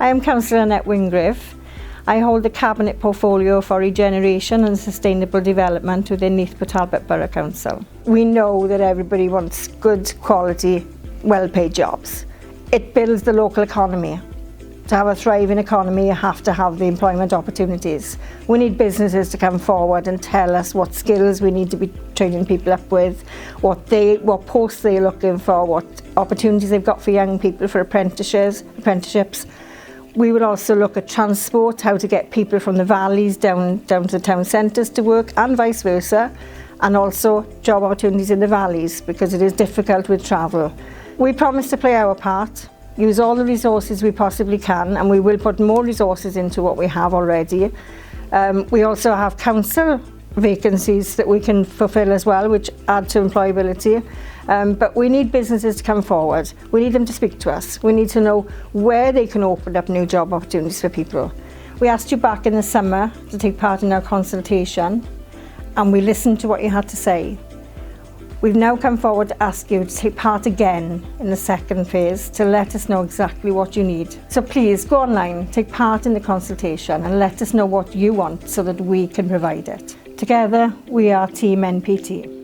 I am Councillor Annette Wingrave. I hold the Cabinet portfolio for regeneration and sustainable development within Neath Talbot Borough Council. We know that everybody wants good quality, well-paid jobs. It builds the local economy. To have a thriving economy, you have to have the employment opportunities. We need businesses to come forward and tell us what skills we need to be training people up with, what posts they're looking for, what opportunities they've got for young people for apprenticeships. We would also look at transport, how to get people from the valleys down to the town centres to work, and vice versa, and also job opportunities in the valleys, because it is difficult with travel. We promise to play our part, use all the resources we possibly can, and we will put more resources into what we have already. We also have council vacancies that we can fulfil as well, which add to employability. But we need businesses to come forward. We need them to speak to us. We need to know where they can open up new job opportunities for people. We asked you back in the summer to take part in our consultation, and we listened to what you had to say. We've now come forward to ask you to take part again in the second phase to let us know exactly what you need. So please go online, take part in the consultation, and let us know what you want so that we can provide it. Together, we are Team NPT.